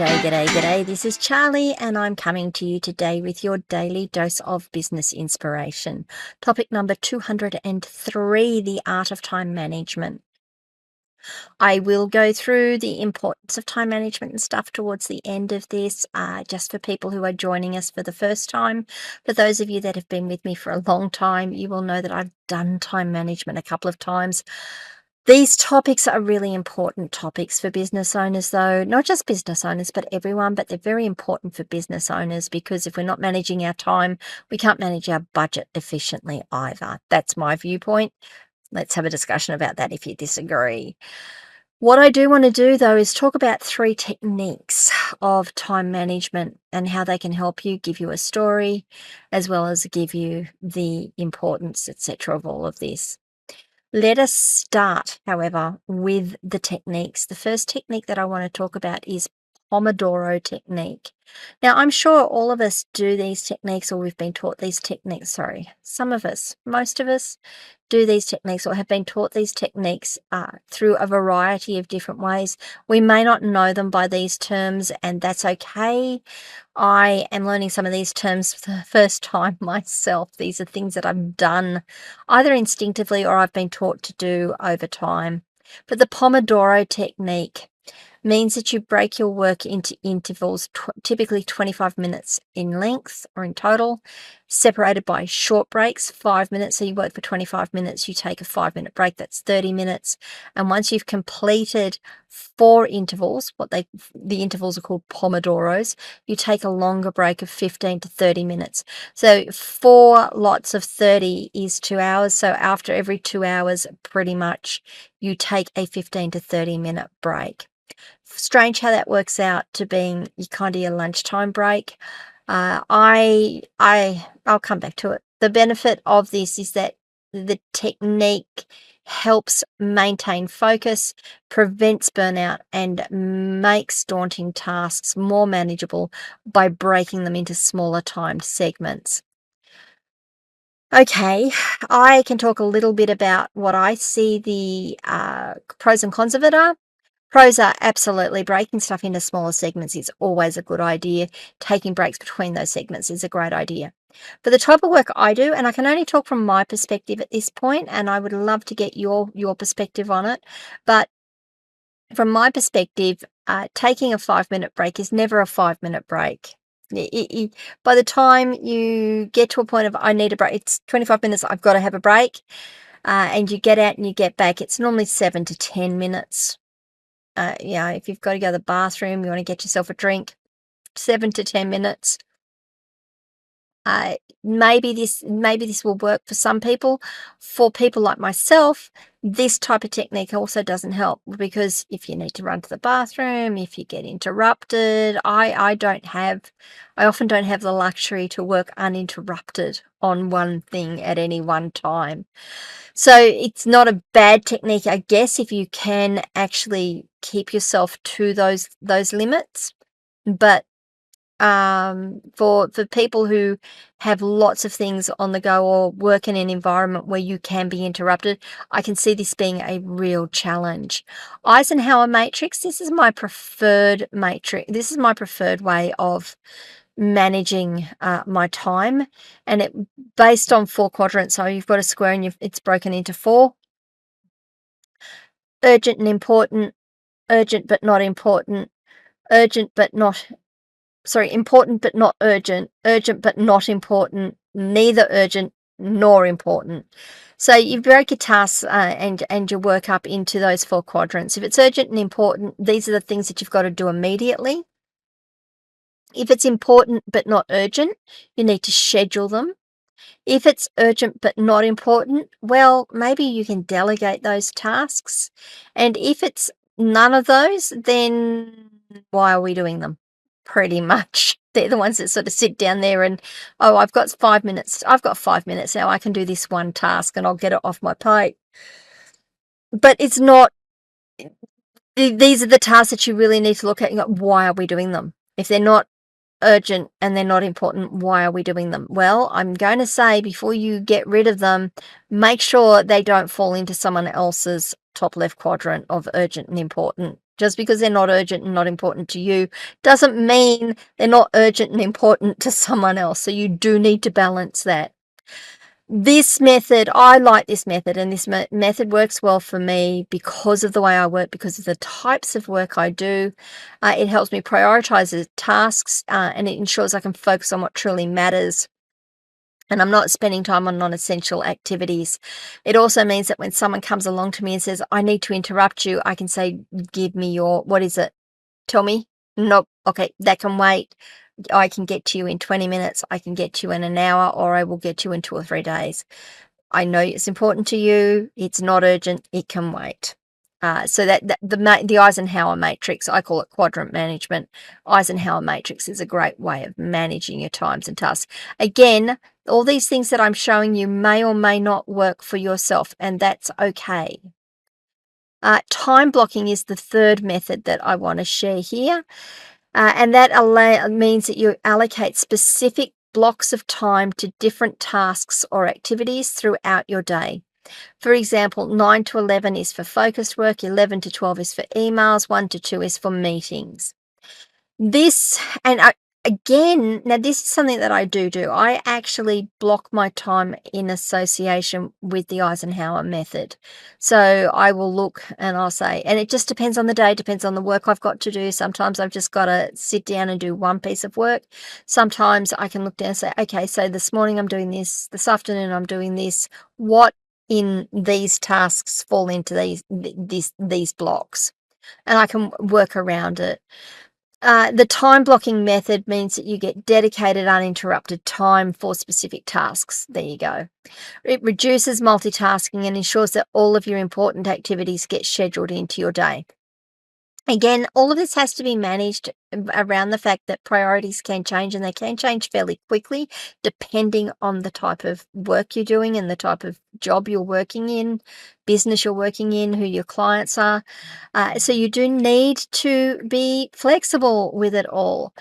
G'day. This is Charlie, and I'm coming to you today with your daily dose of business inspiration. Topic number 203, the art of time management. I will go through the importance of time management and stuff towards the end of this, just for people who are joining us for the first time. For those of you that have been with me for a long time, you will know that I've done time management a couple of times. These topics are really important topics for business owners, though, not just business owners, but everyone, but they're very important for business owners because if we're not managing our time, we can't manage our budget efficiently either. That's my viewpoint. Let's have a discussion about that if you disagree. What I do want to do, though, is talk about 3 techniques of time management and how they can help you, give you a story, as well as give you the importance, etc., of all of this. Let us start, however, with the techniques. The first technique that I want to talk about is Pomodoro technique. Now, I'm sure all of us do these techniques, or we've been taught these techniques. Some of us, most of us do these techniques or have been taught these techniques through a variety of different ways. We may not know them by these terms, and that's okay. I am learning some of these terms for the first time myself. These are things that I've done either instinctively or I've been taught to do over time. But the Pomodoro technique means that you break your work into intervals, typically 25 minutes in length or in total, separated by short breaks, 5 minutes. So you work for 25 minutes, you take a 5-minute break, that's 30 minutes. And once you've completed 4 intervals, the intervals are called Pomodoros, you take a longer break of 15 to 30 minutes. So 4 lots of 30 is 2 hours. So after every 2 hours, pretty much, you take a 15 to 30 minute break. Strange how that works out to being your lunchtime break. I'll come back to it. The benefit of this is that the technique helps maintain focus, prevents burnout, and makes daunting tasks more manageable by breaking them into smaller timed segments. Okay, I can talk a little bit about what I see the pros and cons of it are. Pros are absolutely breaking stuff into smaller segments is always a good idea. Taking breaks between those segments is a great idea. For the type of work I do, and I can only talk from my perspective at this point, and I would love to get your perspective on it, but from my perspective, taking a 5-minute break is never a 5-minute break. By the time you get to a point of, I need a break, it's 25 minutes, I've got to have a break, and you get out and you get back, it's normally 7 to 10 minutes. If you've got to go to the bathroom, you want to get yourself a drink, 7 to 10 minutes. Maybe this will work for some people. For people like myself, this type of technique also doesn't help because if you need to run to the bathroom, if you get interrupted, I often don't have the luxury to work uninterrupted on one thing at any one time. So it's not a bad technique, I guess, if you can actually keep yourself to those limits. But for people who have lots of things on the go or work in an environment where you can be interrupted, I can see this being a real challenge. Eisenhower matrix, this is my preferred matrix. This is my preferred way of managing my time, and it based on 4 quadrants. So you've got a square and it's broken into 4. Urgent and important, urgent but not important, important but not urgent but not important, neither urgent nor important. So you break your tasks and your work up into those 4 quadrants. If it's urgent and important, these are the things that you've got to do immediately. If it's important but not urgent, you need to schedule them. If it's urgent but not important, well, maybe you can delegate those tasks. And if it's none of those, then why are we doing them? Pretty much. They're the ones that sort of sit down there and, I've got 5 minutes. I've got 5 minutes now. I can do this one task and I'll get it off my plate. But it's not, these are the tasks that you really need to look at and go, why are we doing them? If they're not urgent and they're not important, why are we doing them? Well, I'm going to say before you get rid of them, make sure they don't fall into someone else's top left quadrant of urgent and important Just because they're not urgent and not important to you doesn't mean they're not urgent and important to someone else. So you do need to balance that. This method, I like this method, and this method works well for me because of the way I work, because of the types of work I do. It helps me prioritize the tasks, and it ensures I can focus on what truly matters. And I'm not spending time on non-essential activities. It also means that when someone comes along to me and says, I need to interrupt you, I can say, give me your, what is it? Tell me. Nope. Okay, that can wait. I can get to you in 20 minutes. I can get to you in an hour, or I will get to you in 2 or 3 days. I know it's important to you. It's not urgent. It can wait. So that the Eisenhower matrix, I call it quadrant management. Eisenhower matrix is a great way of managing your times and tasks. Again, all these things that I'm showing you may or may not work for yourself, and that's okay. Time blocking is the third method that I want to share here, and that means that you allocate specific blocks of time to different tasks or activities throughout your day. For example, 9 to 11 is for focused work, 11 to 12 is for emails, 1 to 2 is for meetings. This, and again, now this is something that I do. I actually block my time in association with the Eisenhower method. So I will look and I'll say, and it just depends on the day, depends on the work I've got to do. Sometimes I've just got to sit down and do one piece of work. Sometimes I can look down and say, okay, so this morning I'm doing this afternoon I'm doing this. What in these tasks fall into these blocks? And I can work around it. The time blocking method means that you get dedicated, uninterrupted time for specific tasks. There you go. It reduces multitasking and ensures that all of your important activities get scheduled into your day. Again, all of this has to be managed around the fact that priorities can change, and they can change fairly quickly depending on the type of work you're doing and the type of job you're working in, business you're working in, who your clients are. So you do need to be flexible with it all.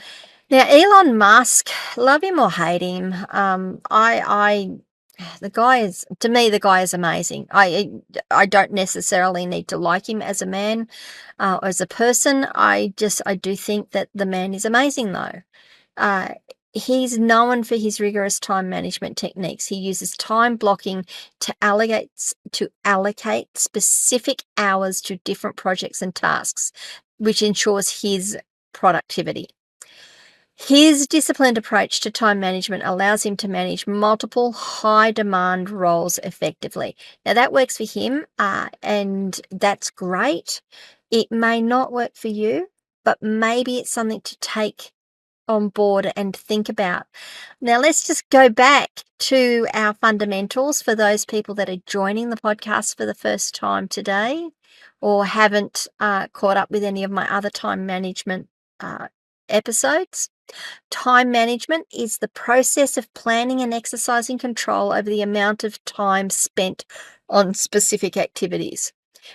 Now, Elon Musk, love him or hate him, the guy is, to me, the guy is amazing. I don't necessarily need to like him as a man, or as a person. I do think that the man is amazing, though. He's known for his rigorous time management techniques. He uses time blocking to allocate specific hours to different projects and tasks, which ensures his productivity. His disciplined approach to time management allows him to manage multiple high-demand roles effectively. Now, that works for him, and that's great. It may not work for you, but maybe it's something to take on board and think about. Now, let's just go back to our fundamentals for those people that are joining the podcast for the first time today, or haven't caught up with any of my other time management episodes. Time management is the process of planning and exercising control over the amount of time spent on specific activities.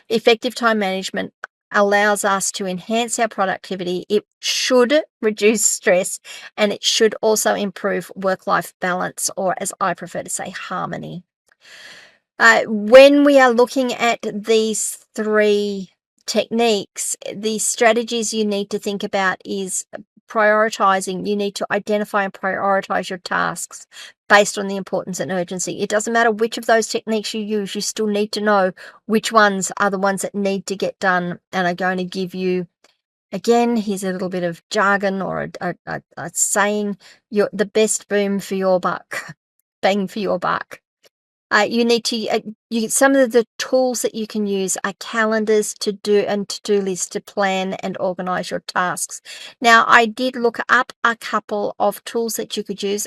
Effective time management allows us to enhance our productivity. It should reduce stress, and it should also improve work-life balance, or as I prefer to say, harmony. When we are looking at these three techniques, the strategies you need to think about is prioritizing. You need to identify and prioritize your tasks based on the importance and urgency. It doesn't matter which of those techniques you use, you still need to know which ones are the ones that need to get done and are going to give you, again, here's a little bit of jargon or a saying, the best boom for your buck, bang for your buck. You need to, some of the tools that you can use are calendars to-do lists to plan and organize your tasks. Now, I did look up a couple of tools that you could use.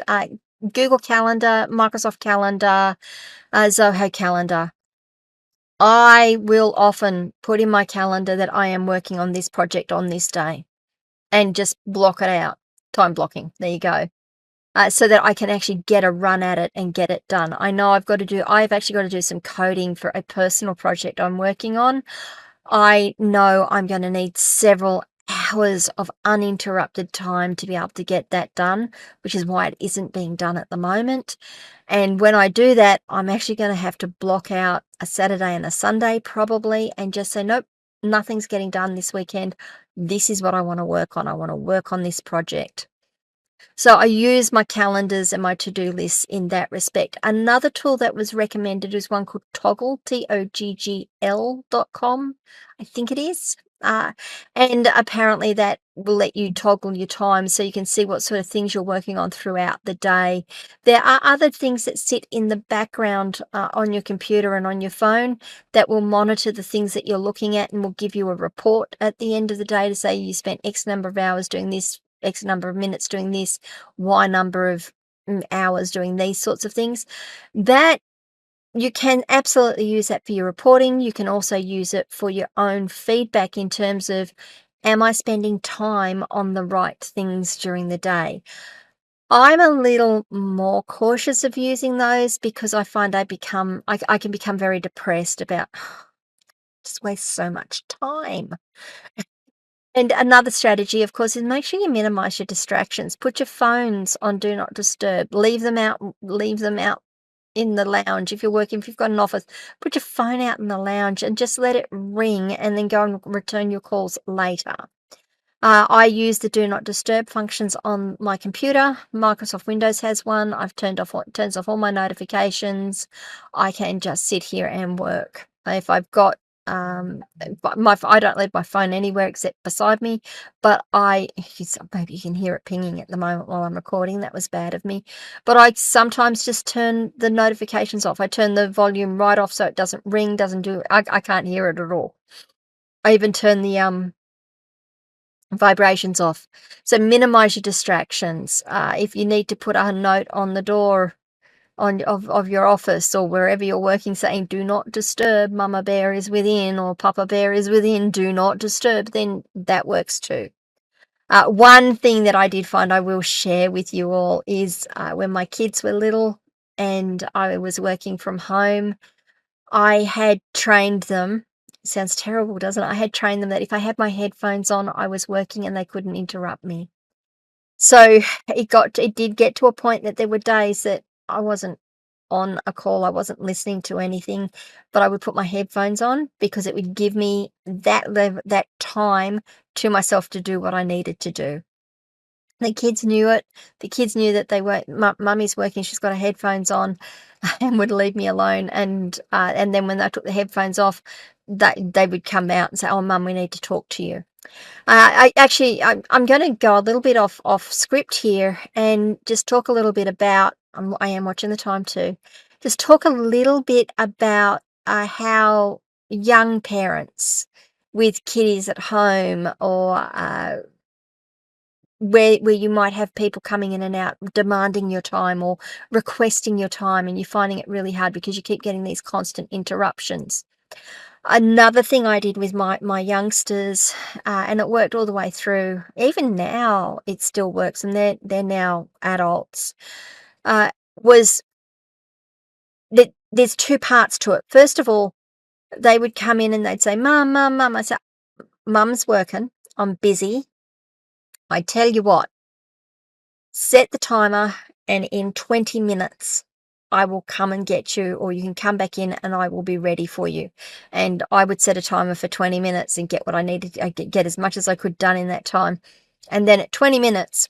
Google Calendar, Microsoft Calendar, Zoho Calendar. I will often put in my calendar that I am working on this project on this day and just block it out. Time blocking. There you go. So that I can actually get a run at it and get it done. I know I've actually got to do some coding for a personal project I'm working on. I know I'm going to need several hours of uninterrupted time to be able to get that done, which is why it isn't being done at the moment. And when I do that, I'm actually going to have to block out a Saturday and a Sunday probably and just say, nope, nothing's getting done this weekend. This is what I want to work on. I want to work on this project. So I use my calendars and my to-do lists in that respect. Another tool that was recommended is one called Toggle, TOGGL.com, I think it is. And apparently that will let you toggle your time so you can see what sort of things you're working on throughout the day. There are other things that sit in the background on your computer and on your phone that will monitor the things that you're looking at and will give you a report at the end of the day to say you spent X number of hours doing this, X number of minutes doing this, Y number of hours doing these sorts of things. That you can absolutely use that for your reporting. You can also use it for your own feedback in terms of, am I spending time on the right things during the day? I'm a little more cautious of using those because I find I can become very depressed about just waste so much time. And another strategy, of course, is make sure you minimize your distractions. Put your phones on do not disturb. Leave them out in the lounge. If you've got an office, put your phone out in the lounge and just let it ring and then go and return your calls later. I use the do not disturb functions on my computer. Microsoft Windows has one. Turns off all my notifications. I can just sit here and work. If I've got I don't leave my phone anywhere except beside me, but maybe you can hear it pinging at the moment while I'm recording. That was bad of me. But I sometimes just turn the notifications off. I turn the volume right off so it doesn't ring, I can't hear it at all. I even turn the vibrations off. So minimize your distractions. If you need to put a note on the door of your office or wherever you're working saying do not disturb, Mama Bear is within or Papa Bear is within, do not disturb, then that works too. One thing that I did find I will share with you all is when my kids were little and I was working from home, I had trained them. Sounds terrible, doesn't it? I had trained them that if I had my headphones on, I was working and they couldn't interrupt me. So it did get to a point that there were days that I wasn't on a call, I wasn't listening to anything, but I would put my headphones on because it would give me that time to myself to do what I needed to do. The kids knew it. The kids knew that they were mummy's working, she's got her headphones on, and would leave me alone. And then when I took the headphones off, they would come out and say, "Oh, Mum, we need to talk to you." I'm going to go a little bit off script here and just talk a little bit about. I am watching the time too. Just talk a little bit about how young parents with kiddies at home or where you might have people coming in and out demanding your time or requesting your time, and you're finding it really hard because you keep getting these constant interruptions. Another thing I did with my youngsters, and it worked all the way through, even now it still works, and they're now adults, was that there's two parts to it. First of all, they would come in and they'd say, "Mum, Mum, Mum." I said, "Mum's working. I'm busy. I tell you what, set the timer, and in 20 minutes, I will come and get you, or you can come back in and I will be ready for you." And I would set a timer for 20 minutes and get what I needed, get as much as I could done in that time. And then at 20 minutes,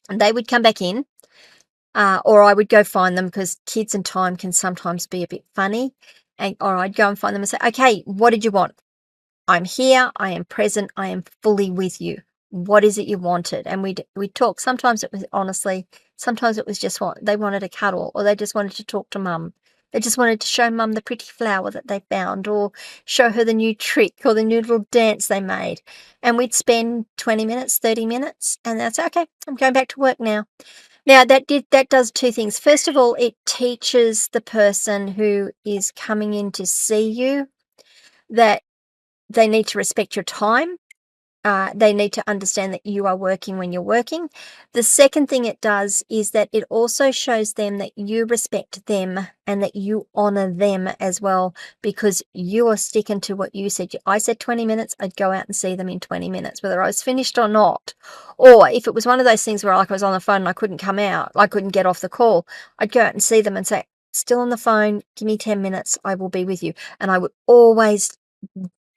they would come back in, or I would go find them because kids and time can sometimes be a bit funny. Or I'd go and find them and say, "Okay, what did you want? I'm here, I am present, I am fully with you. What is it you wanted?" And we'd talk. Sometimes it was just what they wanted a cuddle, or they just wanted to talk to Mum. They just wanted to show Mum the pretty flower that they found, or show her the new trick or the new little dance they made. And we'd spend 20 minutes, 30 minutes, and they'd say, "Okay, I'm going back to work now." Now that does two things. First of all, it teaches the person who is coming in to see you that they need to respect your time. They need to understand that you are working when you're working. The second thing it does is that it also shows them that you respect them and that you honor them as well, because you are sticking to what you said. I said 20 minutes, I'd go out and see them in 20 minutes, whether I was finished or not. Or if it was one of those things where like I was on the phone and I couldn't come out, I couldn't get off the call, I'd go out and see them and say, "Still on the phone, give me 10 minutes, I will be with you." And I would always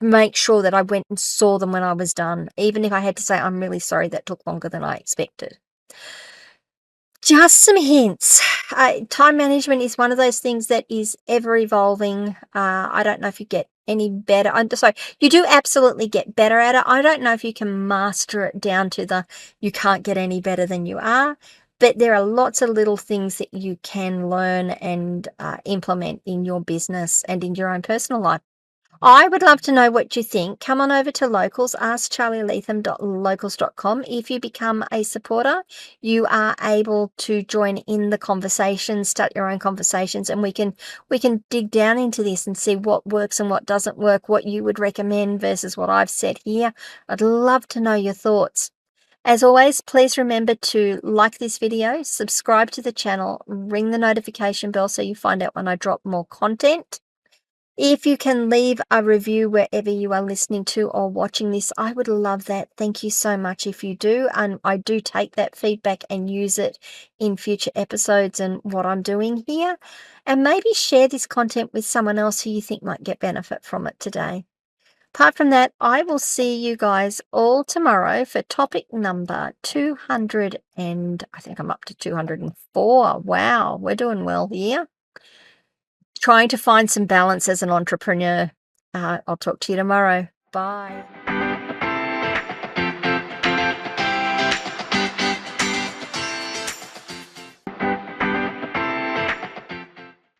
make sure that I went and saw them when I was done, even if I had to say, "I'm really sorry that took longer than I expected." Just some hints. Time management is one of those things that is ever evolving. I don't know if you get any better. I'm sorry, you do absolutely get better at it. I don't know if you can master it down to the you can't get any better than you are, but there are lots of little things that you can learn and implement in your business and in your own personal life. I would love to know what you think. Come on over to Locals, askcharlyleetham.locals.com. If you become a supporter, you are able to join in the conversation, start your own conversations, and we can dig down into this and see what works and what doesn't work, what you would recommend versus what I've said here. I'd love to know your thoughts. As always, please remember to like this video, subscribe to the channel, ring the notification bell so you find out when I drop more content. If you can leave a review wherever you are listening to or watching this, I would love that. Thank you so much if you do. And I do take that feedback and use it in future episodes and what I'm doing here. And maybe share this content with someone else who you think might get benefit from it today. Apart from that, I will see you guys all tomorrow for topic number 200. And I think I'm up to 204. Wow, we're doing well here. Trying to find some balance as an entrepreneur. I'll talk to you tomorrow. Bye.